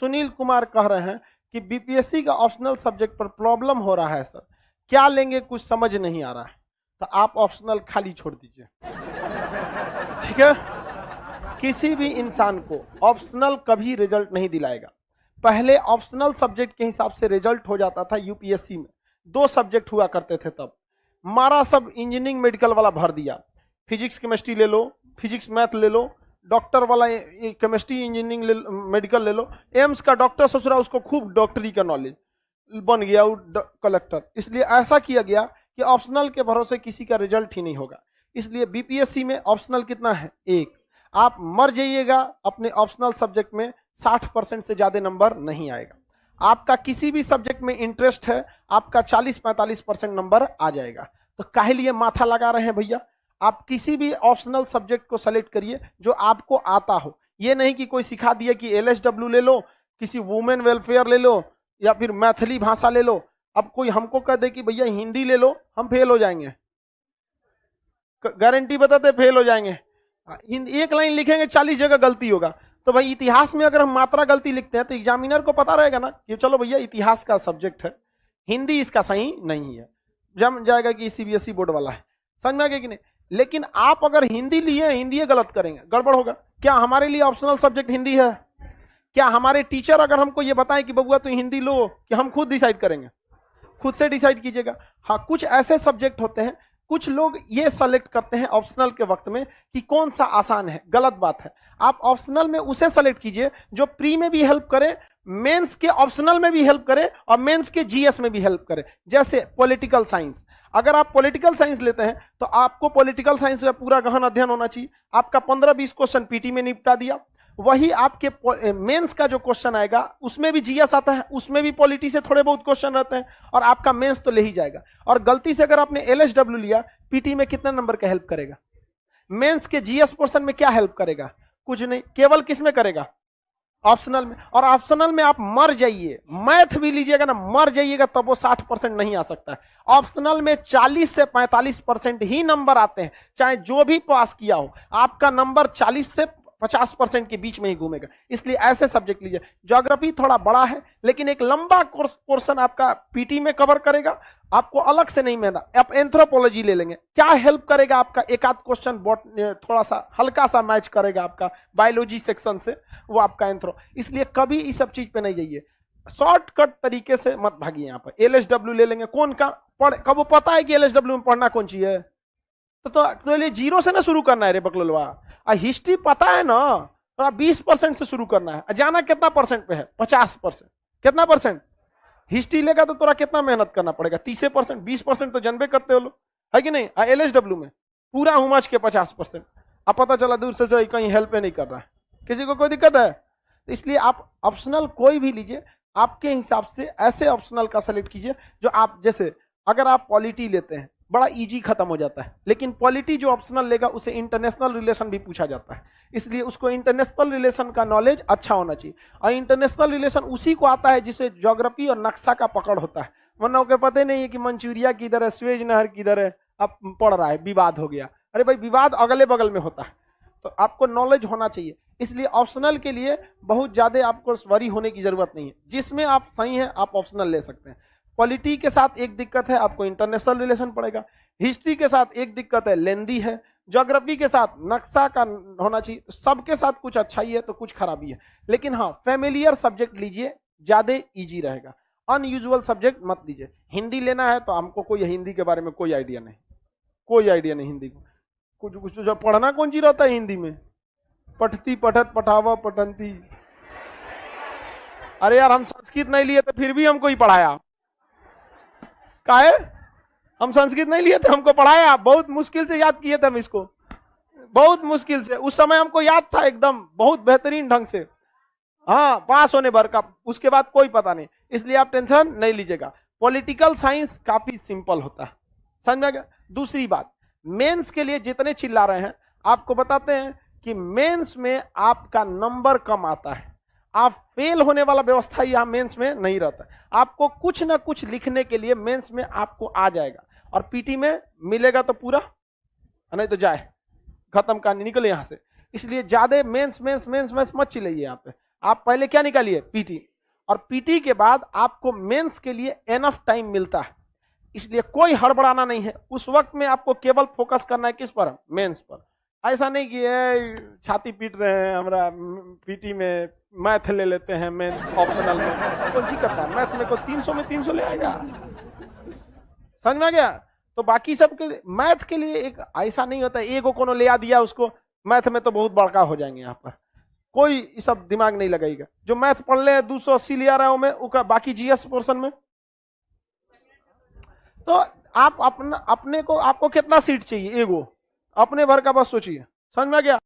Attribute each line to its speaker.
Speaker 1: सुनील कुमार कह रहे हैं कि बीपीएससी का ऑप्शनल सब्जेक्ट पर प्रॉब्लम हो रहा है सर, क्या लेंगे कुछ समझ नहीं आ रहा है। तो आप ऑप्शनल खाली छोड़ दीजिए, ठीक है। किसी भी इंसान को ऑप्शनल कभी रिजल्ट नहीं दिलाएगा। पहले ऑप्शनल सब्जेक्ट के हिसाब से रिजल्ट हो जाता था यूपीएससी में, 2 सब्जेक्ट हुआ करते थे तब। मारा सब इंजीनियरिंग मेडिकल वाला भर दिया, फिजिक्स केमिस्ट्री ले लो, फिजिक्स मैथ ले लो, डॉक्टर वाला केमिस्ट्री इंजीनियरिंग मेडिकल ले लो। एम्स का डॉक्टर ससुरा, उसको खूब डॉक्टरी का नॉलेज, बन गया वो कलेक्टर। इसलिए ऐसा किया गया कि ऑप्शनल के भरोसे किसी का रिजल्ट ही नहीं होगा। इसलिए बीपीएससी में ऑप्शनल कितना है, 1। आप मर जाइएगा अपने ऑप्शनल सब्जेक्ट में, 60% से ज्यादा नंबर नहीं आएगा। आपका किसी भी सब्जेक्ट में इंटरेस्ट है, आपका 40-45% नंबर आ जाएगा। तो काहे लिए माथा लगा रहे हैं भैया। आप किसी भी ऑप्शनल सब्जेक्ट को सेलेक्ट करिए जो आपको आता हो। ये नहीं कि कोई सिखा दिया कि एलएसडब्ल्यू ले लो, किसी वुमेन वेलफेयर ले लो, या फिर मैथिली भाषा ले लो। अब कोई हमको कह दे कि भैया हिंदी ले लो, हम फेल हो जाएंगे, गारंटी बताते फेल हो जाएंगे। एक लाइन लिखेंगे 40 जगह गलती होगा। तो भाई इतिहास में अगर हम मात्रा गलती लिखते हैं तो एग्जामिनर को पता रहेगा ना कि चलो भैया इतिहास का सब्जेक्ट है, हिंदी इसका सही नहीं है, जम जाएगा कि सीबीएसई बोर्ड वाला है। समझ में आ गया कि नहीं। लेकिन आप अगर हिंदी लिए, हिंदी गलत करेंगे, गड़बड़ होगा। क्या हमारे लिए ऑप्शनल सब्जेक्ट हिंदी है? क्या हमारे टीचर अगर हमको ये बताएं कि बबुआ तू हिंदी लो, कि हम खुद डिसाइड करेंगे? खुद से डिसाइड कीजिएगा। हाँ, कुछ ऐसे सब्जेक्ट होते हैं, कुछ लोग ये सेलेक्ट करते हैं ऑप्शनल के वक्त में कि कौन सा आसान है। गलत बात है। आप ऑप्शनल में उसे सेलेक्ट कीजिए जो प्री में भी हेल्प करे, मेंस के ऑप्शनल में भी हेल्प करे, और मेंस के जीएस में भी हेल्प करे। जैसे पॉलिटिकल साइंस, अगर आप पॉलिटिकल साइंस लेते हैं तो आपको पॉलिटिकल साइंस का पूरा गहन अध्ययन होना चाहिए। आपका 15-20 क्वेश्चन पीटी में निपटा दिया। वही आपके मेंस का जो क्वेश्चन आएगा उसमें भी जीएस आता है, उसमें भी पॉलिटी से थोड़े बहुत क्वेश्चन रहते हैं, और आपका मेंस तो ले ही जाएगा। और गलती से अगर आपने एलएसडब्ल्यू लिया, पीटी में कितने नंबर का हेल्प करेगा? मेंस के जीएस पोर्शन में क्या हेल्प करेगा? कुछ नहीं। केवल किस में करेगा? ऑप्शनल में। और ऑप्शनल में आप मर जाइए, मैथ भी लीजिएगा ना, मर जाइएगा तब वो 60% नहीं आ सकता है। ऑप्शनल में 40 से 45% ही नंबर आते हैं, चाहे जो भी पास किया हो। आपका नंबर 40 से 50% के बीच में ही घूमेगा। इसलिए ऐसे सब्जेक्ट लीजिए। ज्योग्राफी थोड़ा बड़ा है, लेकिन एक लंबा पोर्शन आपका पीटी में कवर करेगा, आपको अलग से नहीं मिलना। आप एंथ्रोपोलॉजी ले लेंगे, क्या हेल्प करेगा आपका? एक आध क्वेश्चन थोड़ा सा हल्का सा मैच करेगा आपका बायोलॉजी सेक्शन से, वो आपका एंथ्रो। इसलिए कभी इस सब चीज पे नहीं जाइए, शॉर्टकट तरीके से मत भागिए। यहाँ पर एलएसडब्ल्यू ले लेंगे, कौन का पढ़, कब पता है कि एलएसडब्ल्यू में पढ़ना कौन चीज है? तो जीरो से ना शुरू करना है रे बकलोलवा। हिस्ट्री पता है ना, थोड़ा 20% से शुरू करना है। जाना कितना परसेंट पे है? 50%। कितना परसेंट हिस्ट्री लेगा तो तोरा कितना मेहनत करना पड़ेगा? 30%। 20% तो जनबे करते हो लो, है कि नहीं? एलएसडब्ल्यू में पूरा उमच के 50%। अब पता चला दूर से कहीं हेल्प नहीं कर रहा है, किसी को कोई दिक्कत है? तो इसलिए आप ऑप्शनल कोई भी लीजिए, आपके हिसाब से ऐसे ऑप्शनल का सेलेक्ट कीजिए जो आप, जैसे अगर आप पॉलिटी लेते हैं, बड़ा इजी खत्म हो जाता है। लेकिन पॉलिटी जो ऑप्शनल लेगा उसे इंटरनेशनल रिलेशन भी पूछा जाता है, इसलिए उसको इंटरनेशनल रिलेशन का नॉलेज अच्छा होना चाहिए। और इंटरनेशनल रिलेशन उसी को आता है जिसे ज्योग्राफी और नक्शा का पकड़ होता है। वरना उनको पता नहीं है कि मंचूरिया किधर है, स्वेज नहर किधर है, अब पढ़ रहा है, विवाद हो गया। अरे भाई, विवाद अगले बगल में होता है, तो आपको नॉलेज होना चाहिए। इसलिए ऑप्शनल के लिए बहुत ज्यादा आपको वरी होने की जरूरत नहीं है। जिसमें आप सही हैं आप ऑप्शनल ले सकते हैं। पॉलिटी के साथ एक दिक्कत है, आपको इंटरनेशनल रिलेशन पड़ेगा। हिस्ट्री के साथ एक दिक्कत है, लेंदी है। ज्योग्राफी के साथ नक्शा का होना चाहिए। सबके साथ कुछ अच्छाई है तो कुछ खराबी है, लेकिन हाँ, फेमिलियर सब्जेक्ट लीजिए, ज्यादा इजी रहेगा। अनयूजुअल सब्जेक्ट मत लीजिए। हिंदी लेना है तो हमको कोई हिंदी के बारे में कोई आइडिया नहीं, कोई आइडिया नहीं हिंदी को। कुछ कुछ जो पढ़ना कौन सी रहता है हिंदी में? पठती, पठत, पठावा, पठंती। अरे यार, हम संस्कृत नहीं लिए तो फिर भी हमको ही पढ़ाया। काहे? हम संस्कृत नहीं लिए थे, हमको पढ़ाया। बहुत मुश्किल से याद किए थे हम इसको, बहुत मुश्किल से। उस समय हमको याद था एकदम बहुत बेहतरीन ढंग से, हाँ, पास होने भर का। उसके बाद कोई पता नहीं। इसलिए आप टेंशन नहीं लीजिएगा। पॉलिटिकल साइंस काफी सिंपल होता है, समझ में गया? दूसरी बात, मेंस के लिए जितने चिल्ला रहे हैं, आपको बताते हैं कि मेंस में आपका नंबर कम आता है। आप फेल होने वाला व्यवस्था यहां मेंस में नहीं रहता। आपको कुछ ना कुछ लिखने के लिए मेंस में आपको आ जाएगा, और पीटी में मिलेगा तो पूरा, नहीं तो जाए, खत्म कहानी, निकले यहां से। इसलिए ज्यादा मेंस मेंस मेंस मेंस मत चिल्लाइए यहाँ पे। आप पहले क्या निकालिए, पीटी, और पीटी के बाद आपको मेंस के लिए एनफ टाइम मिलता है, इसलिए कोई हड़बड़ाना नहीं है। उस वक्त में आपको केवल फोकस करना है किस पर, मेंस पर। ऐसा नहीं कि छाती पीट रहे हैं हमरा पीटी में, मैथ ले लेते हैं मेंस ऑप्शनल में, कौन जी करता है मैथ में, कोई 300 में 300 ले आएगा, समझ में आ गया। तो बाकी सब के मैथ के लिए एक ऐसा नहीं होता एगो कोनो ले आ दिया उसको, मैथ में तो बहुत बड़का हो जाएंगे यहाँ पर, कोई सब दिमाग नहीं लगाएगा। जो मैथ पढ़ ले 280 लिया रहा हूं मैं, उसका बाकी जीएस पोर्शन में, तो आप अपना अपने को, आपको कितना सीट चाहिए, एगो अपने भर का बस सोचिए, समझ में आ गया।